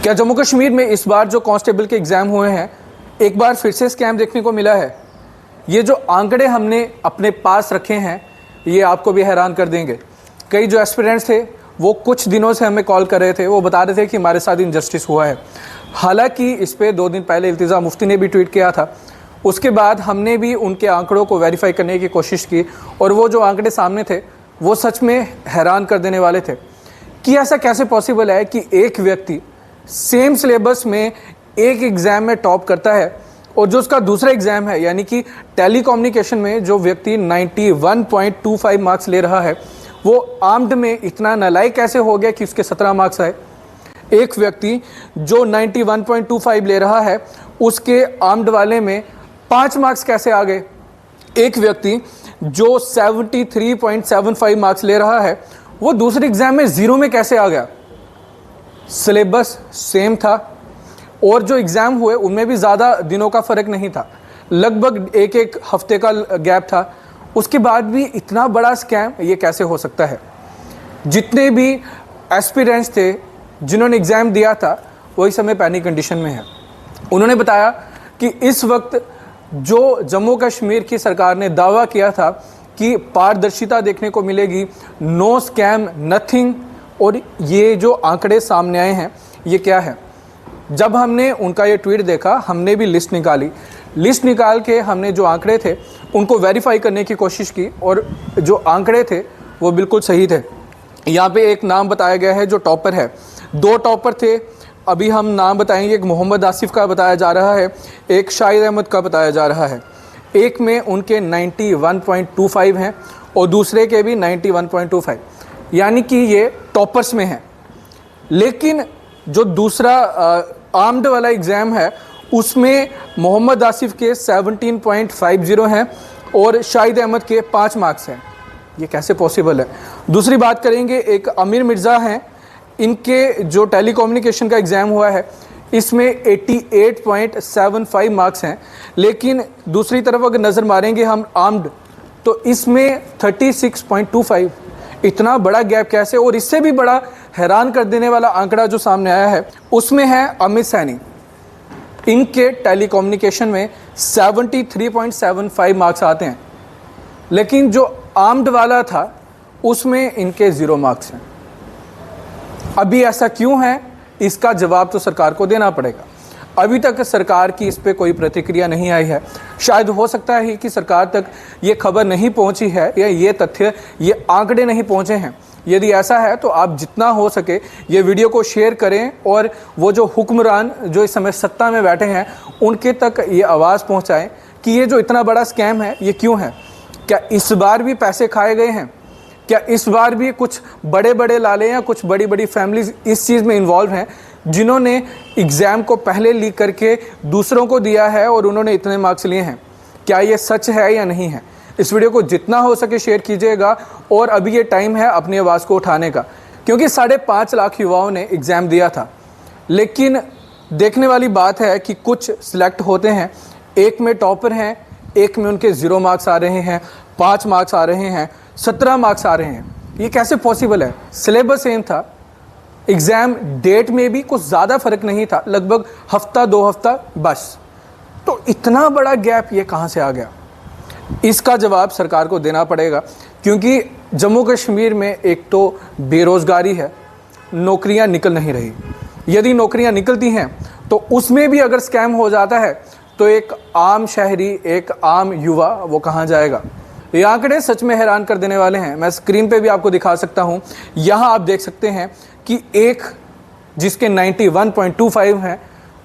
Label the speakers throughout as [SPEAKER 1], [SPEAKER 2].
[SPEAKER 1] क्या जम्मू कश्मीर में इस बार जो कांस्टेबल के एग्ज़ाम हुए हैं एक बार फिर से स्कैम देखने को मिला है? ये जो आंकड़े हमने अपने पास रखे हैं ये आपको भी हैरान कर देंगे। कई जो एस्पिरेंट्स थे वो कुछ दिनों से हमें कॉल कर रहे थे, वो बता रहे थे कि हमारे साथ इनजस्टिस हुआ है। हालांकि इस पर 2 दिन पहले इल्तिजा मुफ्ती ने भी ट्वीट किया था। उसके बाद हमने भी उनके आंकड़ों को वेरीफाई करने की कोशिश की और वो जो आंकड़े सामने थे वो सच में हैरान कर देने वाले थे कि ऐसा कैसे पॉसिबल है कि एक व्यक्ति सेम सिलेबस में एक एग्ज़ाम में टॉप करता है और जो उसका दूसरा एग्ज़ाम है यानी कि टेलीकम्युनिकेशन में जो व्यक्ति 91.25 मार्क्स ले रहा है वो आर्म्ड में इतना नालायक कैसे हो गया कि उसके 17 मार्क्स आए। एक व्यक्ति जो 91.25 ले रहा है उसके आर्म्ड वाले में 5 मार्क्स कैसे आ गए। एक व्यक्ति जो 73.75 मार्क्स ले रहा है वो दूसरे एग्ज़ाम में 0 में कैसे आ गया। सिलेबस सेम था और जो एग्ज़ाम हुए उनमें भी ज़्यादा दिनों का फ़र्क नहीं था, लगभग एक हफ्ते का गैप था। उसके बाद भी इतना बड़ा स्कैम ये कैसे हो सकता है। जितने भी एस्पिरेंट्स थे जिन्होंने एग्ज़ाम दिया था वही समय पैनिक कंडीशन में है। उन्होंने बताया कि इस वक्त जो जम्मू कश्मीर की सरकार ने दावा किया था कि पारदर्शिता देखने को मिलेगी, नो स्कैम नथिंग, और ये जो आंकड़े सामने आए हैं ये क्या है। जब हमने उनका ये ट्वीट देखा हमने भी लिस्ट निकाल के हमने जो आंकड़े थे उनको वेरीफाई करने की कोशिश की और जो आंकड़े थे वो बिल्कुल सही थे। यहाँ पे एक नाम बताया गया है जो टॉपर है, 2 टॉपर थे। अभी हम नाम बताएंगे, एक मोहम्मद आसिफ का बताया जा रहा है, एक शाहिद अहमद का बताया जा रहा है। एक में उनके 91.25 हैं और दूसरे के भी 91.25, यानी कि ये टॉपर्स में हैं। लेकिन जो दूसरा आर्म्ड वाला एग्ज़ाम है उसमें मोहम्मद आसिफ के 17.50 हैं और शाहिद अहमद के 5 मार्क्स हैं। ये कैसे पॉसिबल है। दूसरी बात करेंगे, एक अमीर मिर्ज़ा हैं, इनके जो टेलीकम्युनिकेशन का एग्ज़ाम हुआ है इसमें 88.75 मार्क्स हैं। लेकिन दूसरी तरफ अगर नज़र मारेंगे हम आर्म्ड तो इसमें 36.25, इतना बड़ा गैप कैसे। और इससे भी बड़ा हैरान कर देने वाला आंकड़ा जो सामने आया है उसमें है अमित सैनी, इनके टेलीकम्युनिकेशन में 73.75 मार्क्स आते हैं, लेकिन जो आर्म्ड वाला था उसमें इनके 0 मार्क्स हैं। अभी ऐसा क्यों है इसका जवाब तो सरकार को देना पड़ेगा। अभी तक सरकार की इस पे कोई प्रतिक्रिया नहीं आई है। शायद हो सकता है कि सरकार तक ये खबर नहीं पहुंची है या ये तथ्य, ये आंकड़े नहीं पहुंचे हैं। यदि ऐसा है तो आप जितना हो सके ये वीडियो को शेयर करें और वो जो हुक्मरान जो इस समय सत्ता में बैठे हैं उनके तक ये आवाज़ पहुंचाएं कि ये जो इतना बड़ा स्कैम है ये क्यों है। क्या इस बार भी पैसे खाए गए हैं? क्या इस बार भी कुछ बड़े बड़े लाले या कुछ बड़ी बड़ी फैमिलीज इस चीज़ में इन्वॉल्व हैं जिन्होंने एग्ज़ाम को पहले लीक करके दूसरों को दिया है और उन्होंने इतने मार्क्स लिए हैं? क्या ये सच है या नहीं है? इस वीडियो को जितना हो सके शेयर कीजिएगा और अभी ये टाइम है अपनी आवाज़ को उठाने का, क्योंकि 5.5 लाख युवाओं ने एग्ज़ाम दिया था। लेकिन देखने वाली बात है कि कुछ सिलेक्ट होते हैं, एक में टॉपर हैं, एक में उनके 0 मार्क्स आ रहे हैं, 5 मार्क्स आ रहे हैं, 17 मार्क्स आ रहे हैं। ये कैसे पॉसिबल है। सिलेबस सेम था, एग्ज़ाम डेट में भी कुछ ज़्यादा फ़र्क नहीं था, लगभग हफ्ता 2 हफ्ता बस। तो इतना बड़ा गैप ये कहाँ से आ गया। इसका जवाब सरकार को देना पड़ेगा, क्योंकि जम्मू कश्मीर में एक तो बेरोज़गारी है, नौकरियां निकल नहीं रही। यदि नौकरियां निकलती हैं तो उसमें भी अगर स्कैम हो जाता है तो एक आम शहरी, एक आम युवा वो कहाँ जाएगा। ये आंकड़े सच में हैरान कर देने वाले हैं। मैं स्क्रीन पे भी आपको दिखा सकता हूँ। यहाँ आप देख सकते हैं कि एक जिसके 91.25 हैं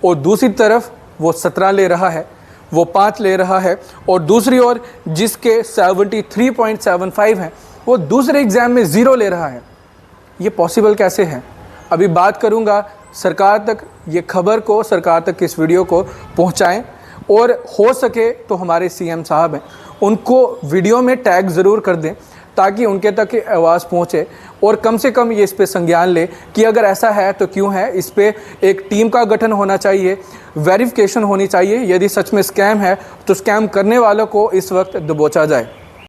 [SPEAKER 1] और दूसरी तरफ वो 17 ले रहा है, वो 5 ले रहा है, और दूसरी ओर जिसके 73.75 हैं वो दूसरे एग्ज़ाम में 0 ले रहा है। ये पॉसिबल कैसे है। अभी बात करूँगा सरकार तक, ये खबर को सरकार तक इस वीडियो को पहुँचाएँ और हो सके तो हमारे सीएम साहब हैं उनको वीडियो में टैग ज़रूर कर दें ताकि उनके तक आवाज़ पहुँचे और कम से कम ये इस पे संज्ञान ले कि अगर ऐसा है तो क्यों है। इस पे एक टीम का गठन होना चाहिए, वेरिफिकेशन होनी चाहिए। यदि सच में स्कैम है तो स्कैम करने वालों को इस वक्त दबोचा जाए।